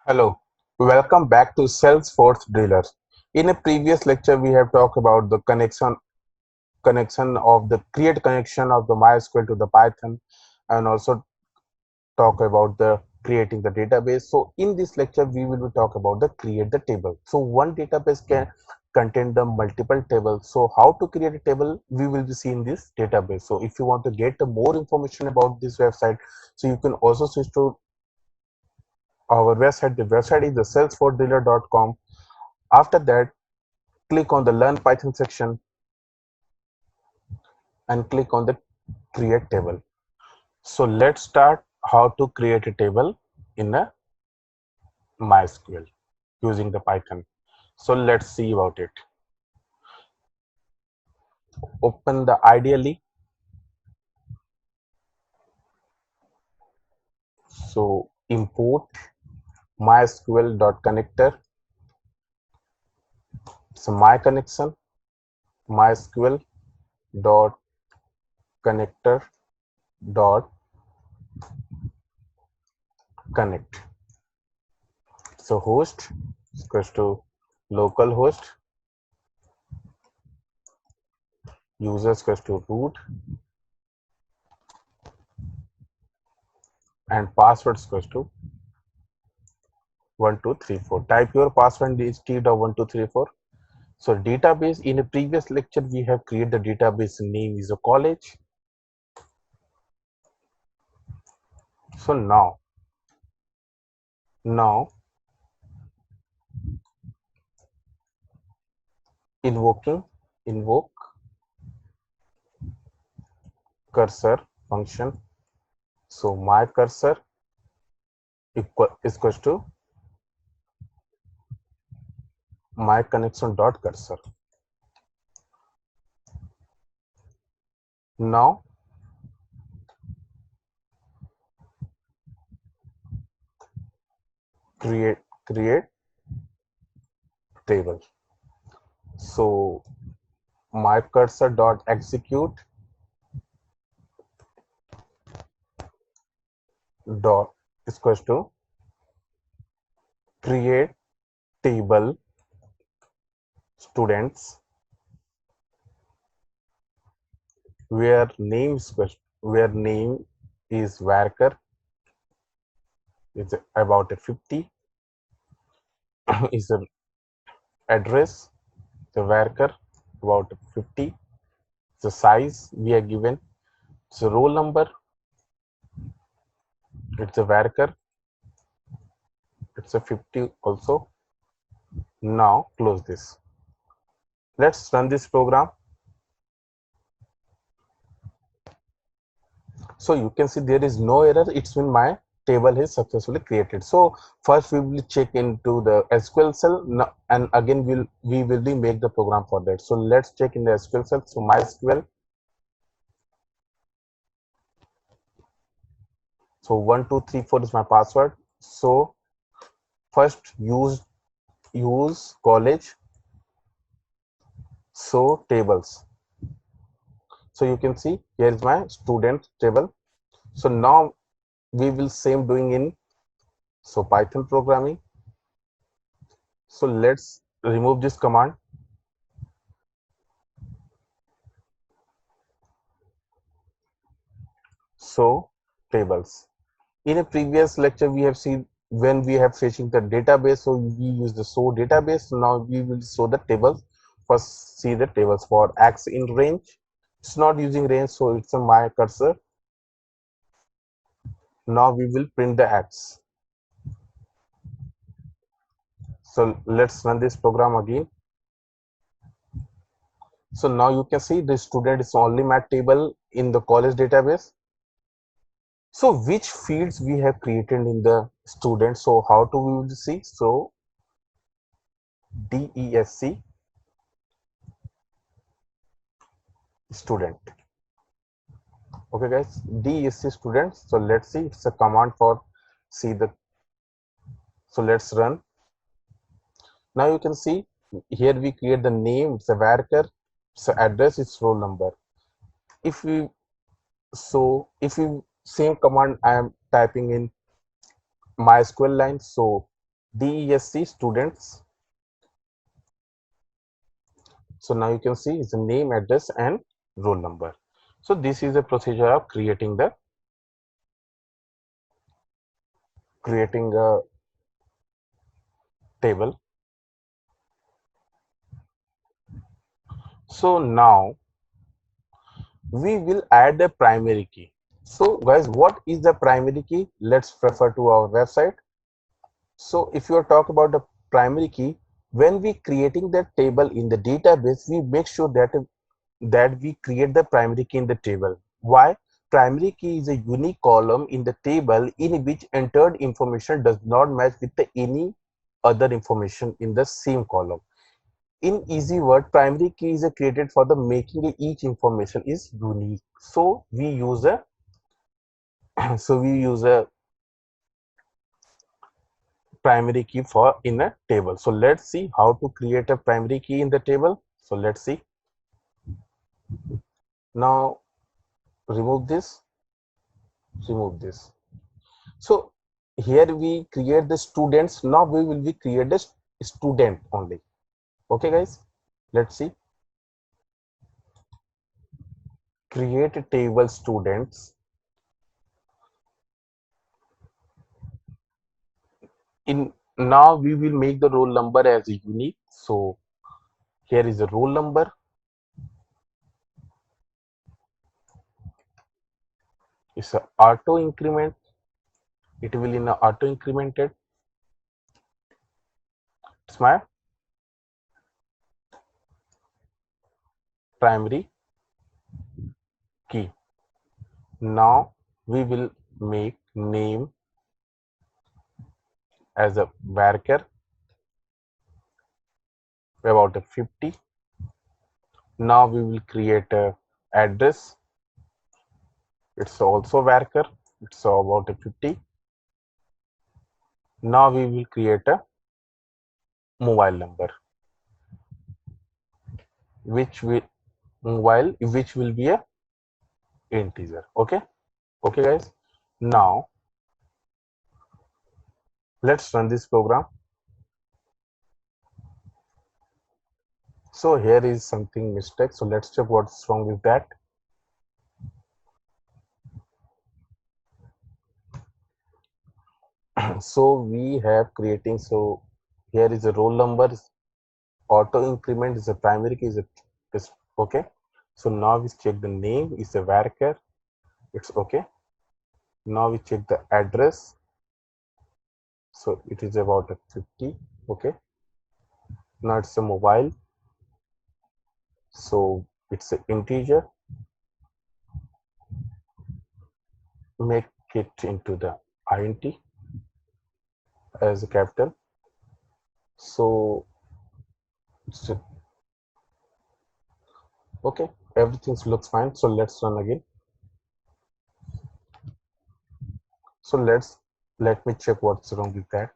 Hello, welcome back to Salesforce Driller. In a previous lecture, we have talked about the connection of the create connection of the MySQL to the Python, and also talk about the creating the database. So in this lecture, we will talk about the create the table. So one database can contain the multiple tables. So how to create a table, we will be seeing this database. So if you want to get more information about this website, so you can also switch to our website. The website is the salesforcedealer.com. After that, click on the Learn Python section and click on the Create Table. So let's start how to create a table in a MySQL using the Python. So let's see about it. Open the IDLE. So import MySQL.connector. So my connection MySQL dot connector dot connect. So host equals to localhost, user equals to root, and password equals to 1234. Type your password instead of 1234. So database, in a previous lecture we have created the database name is a college. So now invoke cursor function. So my cursor equals to my connection dot cursor. Now create table. So my cursor dot execute dot equals to create table students where name is varchar is about a 50 is the address the varchar about 50, the size we are given, so roll number it's a varchar, it's a 50 also. Now close this. Let's run this program. So you can see there is no error. It's when my table is successfully created. So first we will check into the SQL cell, and again we will make the program for that. So let's check in the SQL cell. So MySQL. So 1234 is my password. So first use college. So tables. So you can see here is my student table. So now we will same doing in so Python programming. So let's remove this command. So tables. In a previous lecture we have seen when we have fetching the database, so we use the show database. Now we will show the tables. First see the tables for x in range. It's not using range, so it's a my cursor. Now we will print the x. So let's run this program again. So now you can see the student is only my table in the college database. So which fields we have created in the student? So how to we will see? So DESC student. Okay guys, DESC students. So let's see, it's a command for see the. So let's run. Now you can see here we create the name, it's a varchar, so address is roll number. If we if we same command I am typing in MySQL line, so DESC students. So now you can see it's a name, address, and roll number. So this is a procedure of creating a table. So now we will add a primary key. So guys, what is the primary key? Let's refer to our website. So if you are talking about the primary key, when we creating the table in the database, we make sure that we create the primary key in the table. Why? Primary key is a unique column in the table in which entered information does not match with any other information in the same column. In easy word, primary key is created for the making each information is unique. So we use a so we use a primary key for in a table. So let's see how to create a primary key in the table. So let's see. Now remove this, remove this. So here we create the students. Now we will be create the student only. Okay guys, let's see. Create a table students. In now we will make the roll number as unique. So here is the roll number. It's a auto increment. It will in a auto incremented. It's my primary key. Now we will make name as a varchar about a 50. Now we will create a address. It's also varchar. It's about a 50. Now we will create a mobile number, which will be a integer. Okay, okay guys. Now let's run this program. So here is something mistake. So let's check what's wrong with that. So we have creating. So here is a roll number. Auto increment is a primary key. Is okay. So now we check the name is a varchar. It's okay. Now we check the address. So it is about a 50. Okay. Now it's a mobile. So it's an integer. Make it into the int as a capital. So it's okay. Everything looks fine. So let's run again. So let me check what's wrong with that.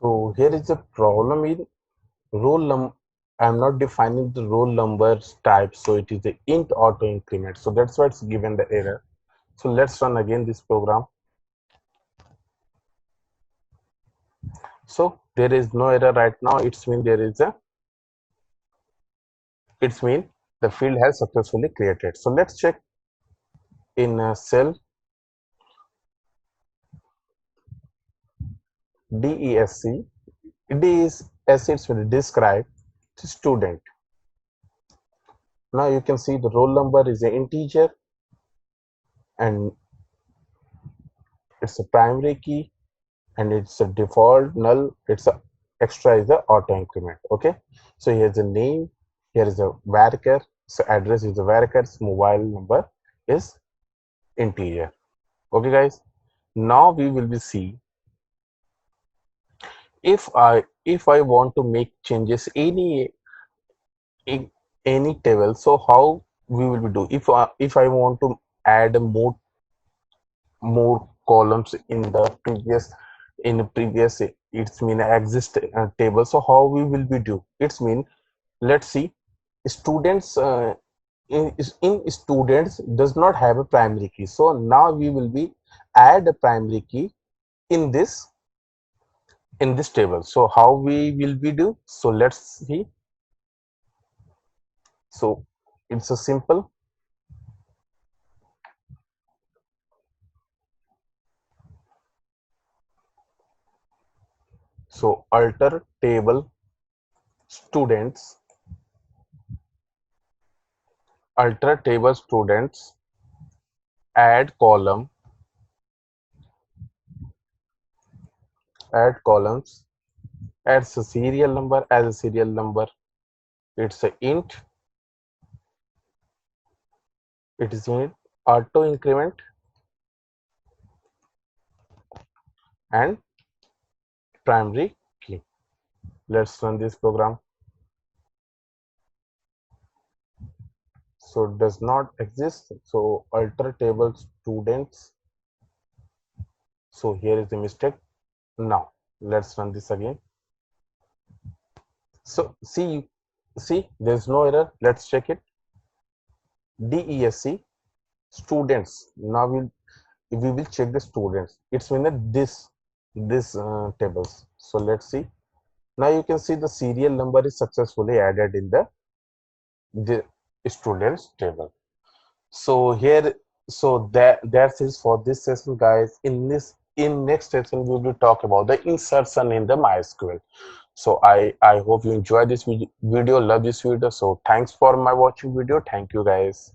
So here is a problem in roll number. I'm not defining the roll number type, so it is the int auto increment. So that's why it's given the error. So let's run again this program. So there is no error right now. It's mean the field has successfully created. So let's check in a cell DESC. DESC is will describe student. Now you can see the roll number is an integer and it's a primary key and it's a default null. It's a extra is the auto increment. Okay, so here's a name, here is a varchar, so address is a varchar, mobile number is integer. Okay guys, now we will be see if I want to make changes in any table. So how we will be do if I want to add more columns in the previous it's mean exist table. So how we will be do, it's mean let's see students in students does not have a primary key. So now we will be add a primary key in this table. So how we will be do? So let's see. So it's a simple. So alter table students, alter table students, add column, add columns, adds a serial number as a serial number. It's a int. It is in auto increment and primary key. Let's run this program. So it does not exist. So alter table students. So here is the mistake. Now let's run this again. So see there's no error. Let's check it. DESC students. Now we will check the students. It's in this tables. So let's see. Now you can see the serial number is successfully added in the students table. So here, so that's it for this session, guys. In next session we will talk about the insertion in the MySQL. So I hope you enjoy this video, love this video. So thanks for my watching video. Thank you, guys.